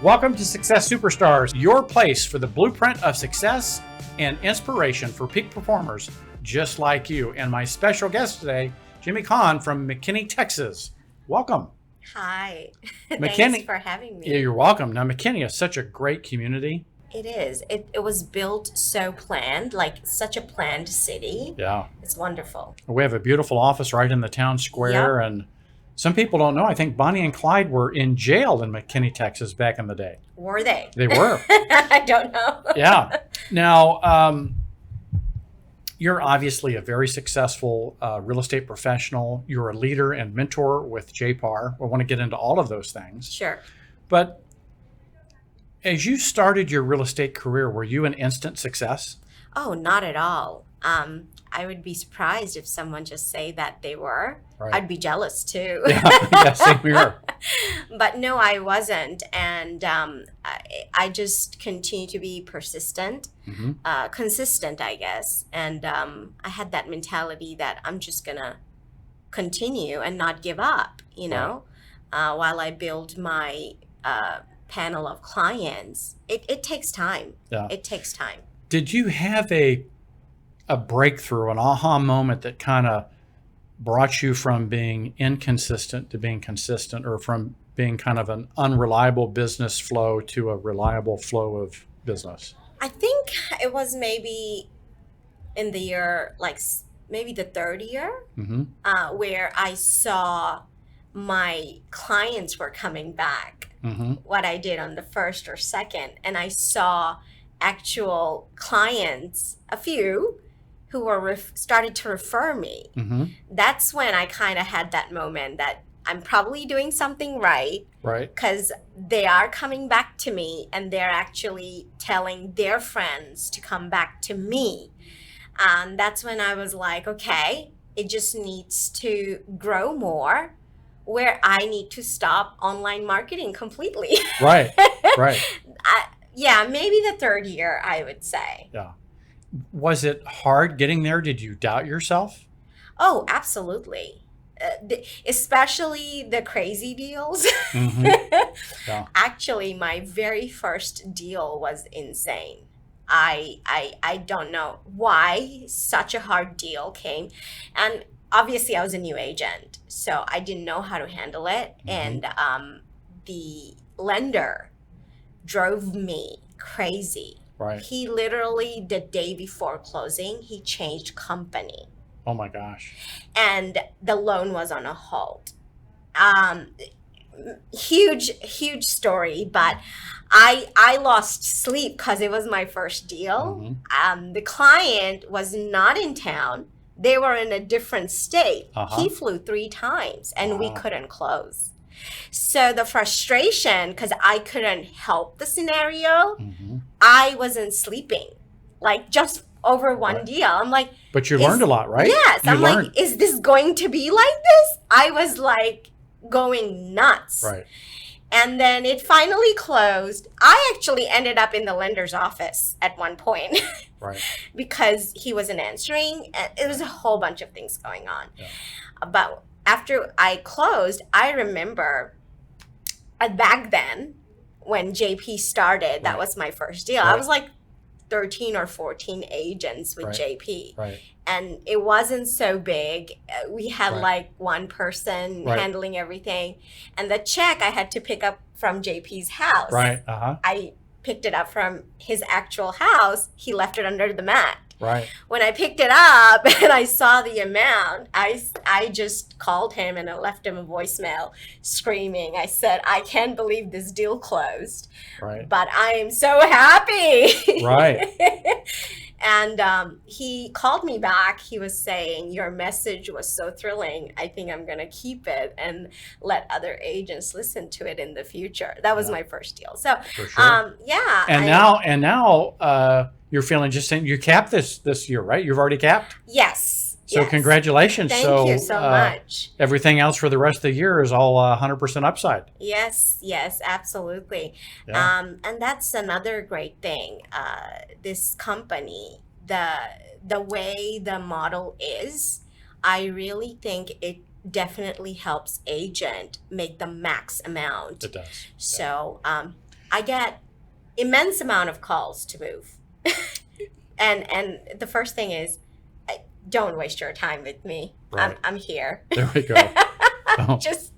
Welcome to Success Superstars, your place for the blueprint of success and inspiration for peak performers just like you. And my special guest today, Jemi Khan from McKinney, Texas. Welcome. Hi. McKinney, thanks for having me. Yeah, you're welcome. Now, McKinney is such a great community. It is. It was built so planned, like such a planned city. Yeah. It's wonderful. We have a beautiful office right in the town square. Yep. And some people don't know, I think Bonnie and Clyde were in jail in McKinney, Texas back in the day. Were they? They were. I don't know. Yeah. Now, you're obviously a very successful real estate professional. You're a leader and mentor with JPAR. I want to get into all of those things. Sure. But as you started your real estate career, were you an instant success? Oh, not at all. I would be surprised if someone just say that they were. Right. I'd be jealous too. Yeah, same here. But no, I wasn't. And I just continue to be persistent, consistent, I guess. And I had that mentality that I'm just going to continue and not give up, you know, while I build my panel of clients. It takes time. Yeah. It takes time. Did you have a breakthrough, an aha moment that kind of brought you from being inconsistent to being consistent, or from being kind of an unreliable business flow to a reliable flow of business? I think it was maybe in the year, like maybe the third year, where I saw my clients were coming back, what I did on the first or second, and I saw actual clients, a few, who were started to refer me. That's when I kind of had that moment that I'm probably doing something right. Right. Because they are coming back to me and they're actually telling their friends to come back to me. And that's when I was like, okay, it just needs to grow more, where I need to stop online marketing completely. Right, right. Yeah, maybe the third year, I would say. Yeah. Was it hard getting there? Did you doubt yourself? Oh, absolutely. Especially the crazy deals. Yeah. Actually, my very first deal was insane. I don't know why such a hard deal came. And obviously, I was a new agent, so I didn't know how to handle it. And the lender drove me crazy. Right. He literally, the day before closing, he changed company. Oh my gosh. And the loan was on a hold. Huge story, but I lost sleep because it was my first deal. The client was not in town. They were in a different state. He flew 3 times and we couldn't close. So the frustration, because I couldn't help the scenario, I wasn't sleeping, like just over one deal. I'm like, but you learned a lot, right? Yes. I'm like, is this going to be like this? I was like going nuts. Right. And then it finally closed. I actually ended up in the lender's office at one point. Right. Because he wasn't answering. It was a whole bunch of things going on. Yeah. But after I closed, I remember back then when JP started, that was my first deal. I was like 13 or 14 agents with JP. Right. And it wasn't so big. We had like one person handling everything. And the check I had to pick up from JP's house. Right. I picked it up from his actual house. He left it under the mat. Right. When I picked it up and I saw the amount, I just called him and I left him a voicemail screaming. I said, I can't believe this deal closed. Right. But I am so happy. Right. And he called me back. He was saying, your message was so thrilling. I think I'm going to keep it and let other agents listen to it in the future. That was my first deal. So, for sure. yeah. And now you're feeling just saying you capped this year, right? You've already capped? Yes. So congratulations. Thank you so much. Everything else for the rest of the year is all 100% upside. Yes, absolutely. Yeah. And that's another great thing. This company, the way the model is, I really think it definitely helps agent make the max amount. It does. So I get immense amount of calls to move. and the first thing is, don't waste your time with me. Right. I'm here. There we go. Oh. Just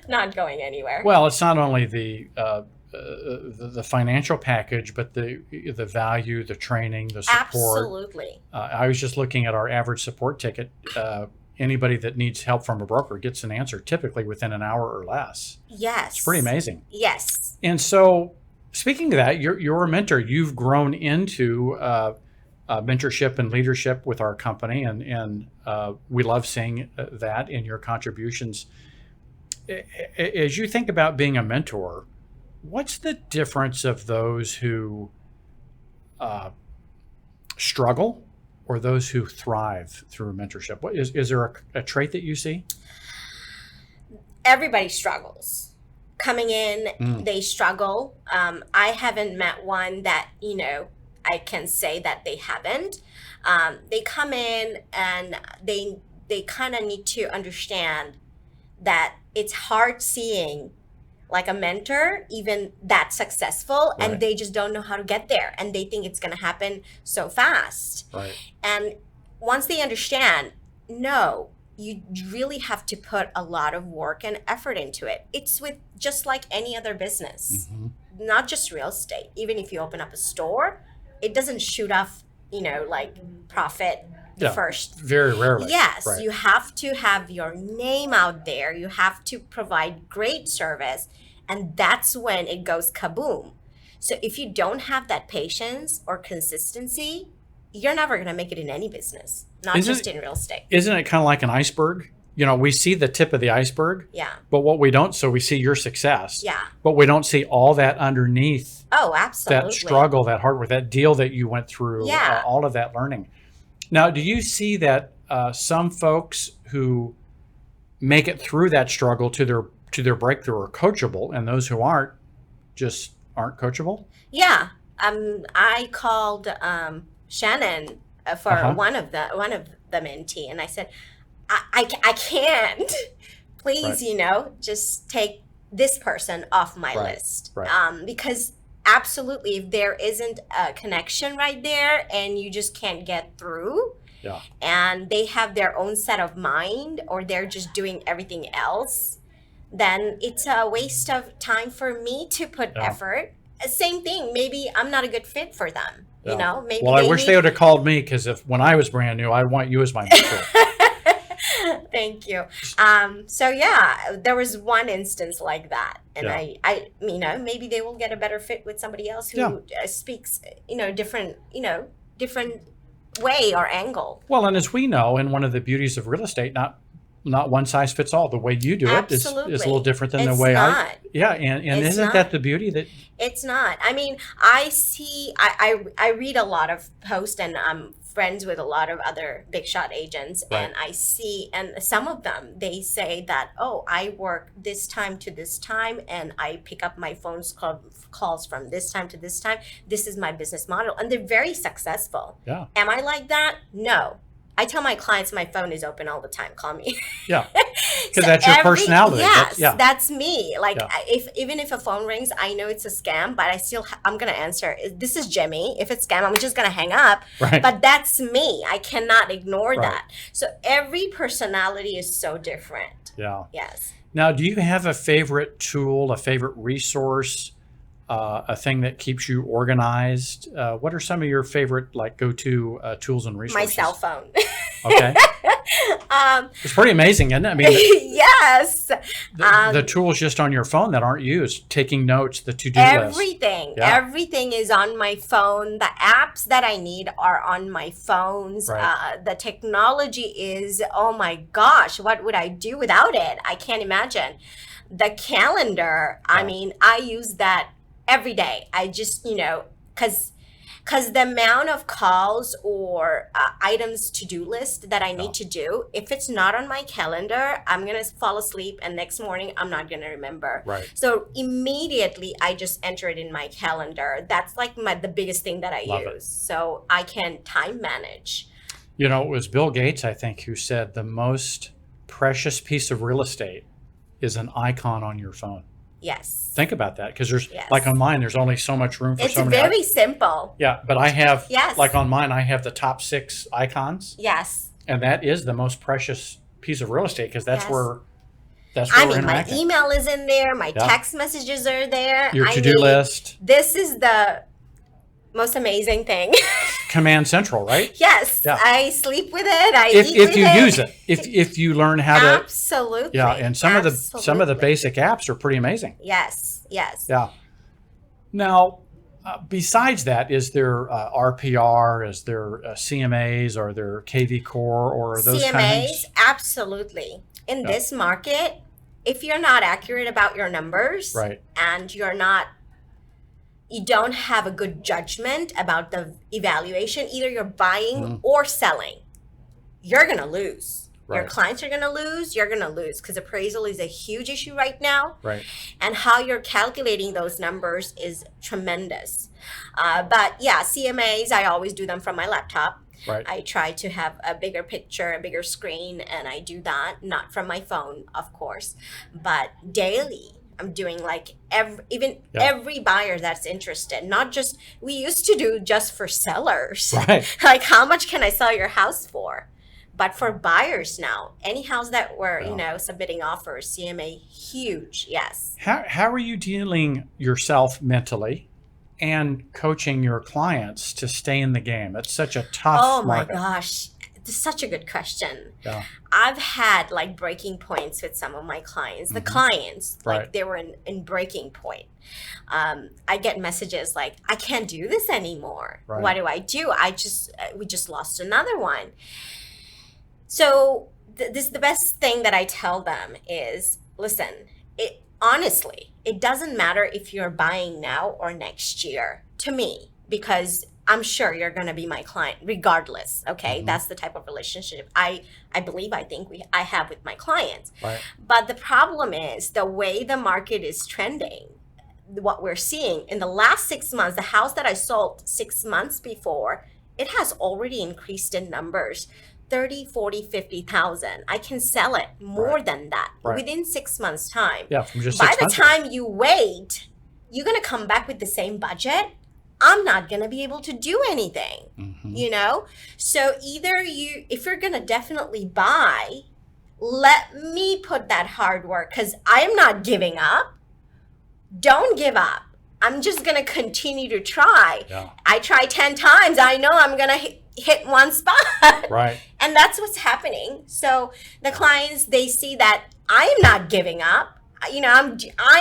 not going anywhere. Well, it's not only the financial package, but the value, the training, the support. Absolutely. I was just looking at our average support ticket. Anybody that needs help from a broker gets an answer typically within an hour or less. Yes. It's pretty amazing. Yes. And so, speaking of that, you're a mentor. You've grown into mentorship and leadership with our company, and we love seeing that in your contributions. As you think about being a mentor, what's the difference of those who struggle or those who thrive through mentorship? What is there a trait that you see? Everybody struggles. Coming in, they struggle. I haven't met one that, I can say that they haven't. They come in and they kind of need to understand that it's hard seeing like a mentor even that successful, Right. and they just don't know how to get there, and they think it's going to happen so fast. Right. And once they understand, no, you really have to put a lot of work and effort into it. It's with just like any other business, not just real estate. Even if you open up a store, it doesn't shoot off, like profit the first. Very rarely. Yes, Right. you have to have your name out there. You have to provide great service, and that's when it goes kaboom. So if you don't have that patience or consistency, you're never going to make it in any business, not just in real estate. Isn't it kind of like an iceberg? We see the tip of the iceberg, Yeah. but what we don't, so we see your success, Yeah. but we don't see all that underneath, Oh, absolutely. that struggle, that hard work, that deal that you went through, Yeah. all of that learning. Now, do you see that some folks who make it through that struggle to their breakthrough are coachable, and those who aren't just aren't coachable? Yeah. I called Shannon for one of the mentee, and I said, I can't. Please, just take this person off my list. Right. Because absolutely, if there isn't a connection right there and you just can't get through, Yeah. and they have their own set of mind, or they're just doing everything else, then it's a waste of time for me to put effort. Same thing. Maybe I'm not a good fit for them. Yeah. Maybe. Well, I wish they would have called me, because when I was brand new, I want you as my mentor. Thank you. So yeah, there was one instance like that, and I maybe they will get a better fit with somebody else who speaks, different way or angle. Well, and as we know, and one of the beauties of real estate, not one size fits all. The way you do it is a little different than the way I. Yeah, and isn't that the beauty that? It's not. I mean, I read a lot of posts, and I'm friends with a lot of other big shot agents, and I see, and some of them, they say that, oh, I work this time to this time, and I pick up my phone's calls from this time to this time. This is my business model, and they're very successful. Yeah. Am I like that? No. I tell my clients my phone is open all the time. Call me. Yeah, because that's your personality. Yes, that's me. Like even if a phone rings, I know it's a scam, but I'm gonna answer. This is Jemi. If it's scam, I'm just gonna hang up. Right. But that's me. I cannot ignore that. So every personality is so different. Yeah. Yes. Now, do you have a favorite tool, a favorite resource, a thing that keeps you organized? What are some of your favorite go-to tools and resources? My cell phone. Okay. It's pretty amazing, isn't it? I mean, yes. The tools just on your phone that aren't used, taking notes, the to-do list. Everything is on my phone. The apps that I need are on my phones. Right. The technology is, oh my gosh, what would I do without it? I can't imagine. The calendar, I mean, I use that every day. I just, because the amount of calls or items to-do list that I need to do, if it's not on my calendar, I'm going to fall asleep, and next morning I'm not going to remember. Right. So immediately I just enter it in my calendar. That's like the biggest thing that I use. So I can time manage. It was Bill Gates, I think, who said the most precious piece of real estate is an icon on your phone. Yes. Think about that, because there's Yes. like on mine, there's only so much room for It's so many. very simple. Yeah, but I have Yes. like on mine, I have the top 6 icons, Yes. and that is the most precious piece of real estate, because that's Yes. where we're My interacting. email is in there. My Yeah. text messages are there. Your to-do list, This is the most amazing thing. Command Central, right? Yes. Yeah. I sleep with it. I If eat with you it. use it, if you learn how to, Absolutely. yeah, and some of the Absolutely. basic apps are pretty amazing. Yes. Yes. Yeah. Now, besides that, is there RPR? Is there CMAs? Are there KV Core or those CMAs, kinds? absolutely. In this market, if you're not accurate about your numbers, Right. and you don't have a good judgment about the evaluation, either you're buying or selling, you're going to lose. Your Right. clients are going to lose. You're going to lose, because appraisal is a huge issue right now. Right. And how you're calculating those numbers is tremendous. But yeah, CMAs, I always do them from my laptop. Right. I try to have a bigger picture, a bigger screen, and I do that, not from my phone, of course, but daily. I'm doing like every buyer that's interested, not just, we used to do just for sellers. Right. Like, how much can I sell your house for? But for buyers now, any house that we're, submitting offers, CMA, huge, yes. How are you dealing yourself mentally and coaching your clients to stay in the game? It's such a tough market. Oh my gosh, this is such a good question. Yeah. I've had like breaking points with some of my clients. The clients, like Right. they were in breaking point. I get messages like, I can't do this anymore. Right. What do? We just lost another one. So the best thing that I tell them is, listen, honestly, it doesn't matter if you're buying now or next year to me, because I'm sure you're going to be my client regardless. Okay. That's the type of relationship I think I have with my clients. Right. But the problem is the way the market is trending, what we're seeing in the last 6 months, the house that I sold 6 months before, it has already increased in numbers. 30, 40, 50,000. I can sell it more than that within 6 months' time. Yeah, from just By 6 the months time you wait, you're going to come back with the same budget. I'm not going to be able to do anything, So if you're going to definitely buy, let me put that hard work, because I am not giving up. Don't give up. I'm just going to continue to try. Yeah. I try 10 times. I know I'm going to hit one spot. Right. And that's what's happening. So the clients, they see that I am not giving up. I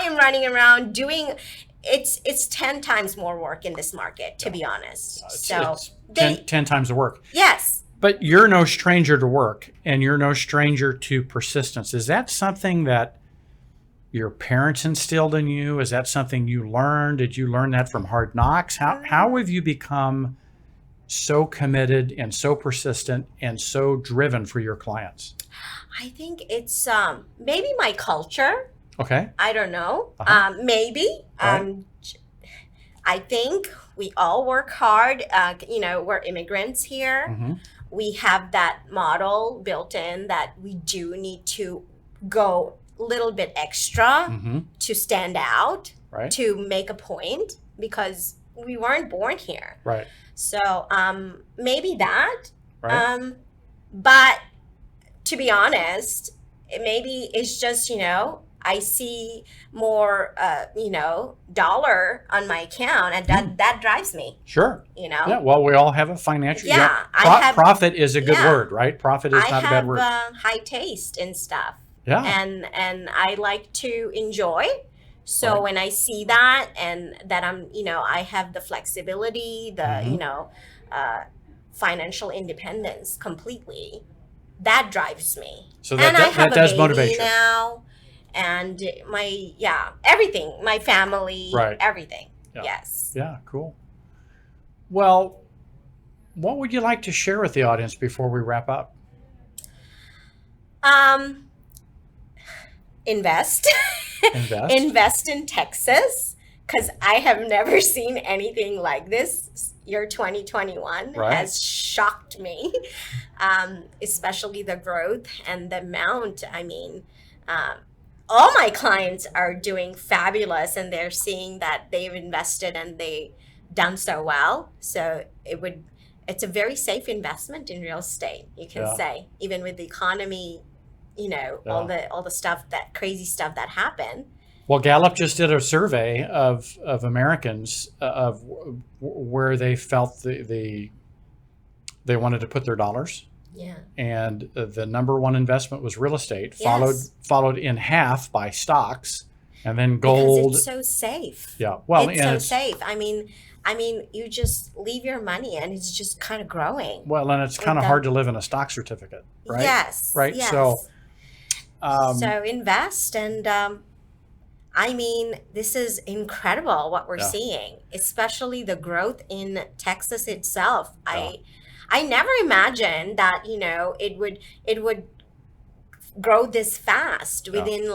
am running around doing, it's 10 times more work in this market, to be honest. It's 10 times the work. Yes. But you're no stranger to work, and you're no stranger to persistence. Is that something that your parents instilled in you? Is that something you learned? Did you learn that from hard knocks? How have you become so committed and so persistent and so driven for your clients? I think it's maybe my culture. Okay. I don't know. Maybe. Right. I think we all work hard. We're immigrants here. We have that model built in that we do need to go a little bit extra to stand out, Right. to make a point, because we weren't born here. Right. So maybe that. Right. But to be honest, maybe it's just, I see more, dollar on my account, and that drives me, Sure. Yeah. Well, we all have a financial. Yeah, profit is a good word, right? Profit is not a bad word. I have high taste in stuff. Yeah. And I like to enjoy. So when I see that, and that I have the flexibility, the, financial independence completely, that drives me. So and I have that does a baby motivate you. now, and everything, my family, Right. everything. Yeah. Yes. Yeah, cool. Well, what would you like to share with the audience before we wrap up? Invest. Invest. Invest in Texas, because I have never seen anything like this. Year 2021 has shocked me, especially the growth and the amount. I mean, all my clients are doing fabulous, and they're seeing that they've invested and they done so well. So it's a very safe investment in real estate, you can say, even with the economy, all the stuff, that crazy stuff that happened. Well, Gallup just did a survey of Americans of where they felt they wanted to put their dollars. Yeah. And the number one investment was real estate, Yes. followed in half by stocks, and then gold. Because it's so safe. Yeah. Well, it's so safe. I mean, you just leave your money and it's just kind of growing. Well, and it's kind of hard to live in a stock certificate, right? Yes. Right. Yes. So invest, and this is incredible what we're seeing, especially the growth in Texas itself. Yeah. I never imagined that, it would grow this fast within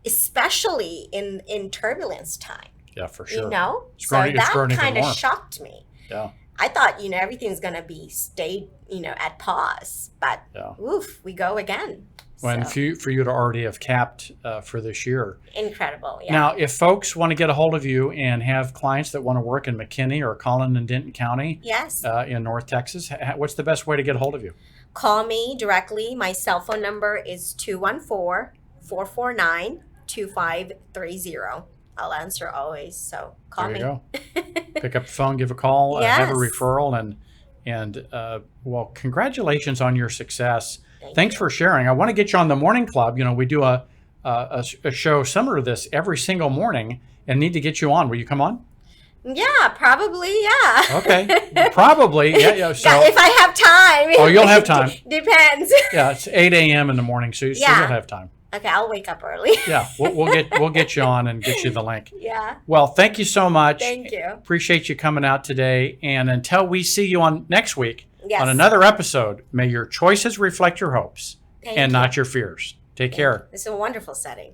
especially in turbulence time. Yeah, for sure. So that kind of shocked me. Yeah. I thought, everything's going to be stayed, at pause, but oof, we go again. When for you to already have capped for this year. Incredible. Yeah. Now, if folks want to get a hold of you and have clients that want to work in McKinney or Collin and Denton County, yes, in North Texas, what's the best way to get a hold of you? Call me directly. My cell phone number is 214-449-2530. I'll answer always. So call me. There you go. Pick up the phone, give a call, Yes. have a referral, and well, congratulations on your success. Thanks for sharing. I want to get you on the morning club. We do a show similar to this every single morning, and need to get you on. Will you come on? Yeah, probably. Yeah. Okay. Probably. Yeah. So if I have time. Oh, you'll have time. Depends. Yeah, it's 8 a.m. in the morning, so you'll have time. Okay, I'll wake up early. Yeah, we'll get you on and get you the link. Yeah. Well, thank you so much. Thank you. Appreciate you coming out today. And until we see you on next week Yes. on another episode, may your choices reflect your hopes Thank and you. not your fears. Take care. It's a wonderful setting.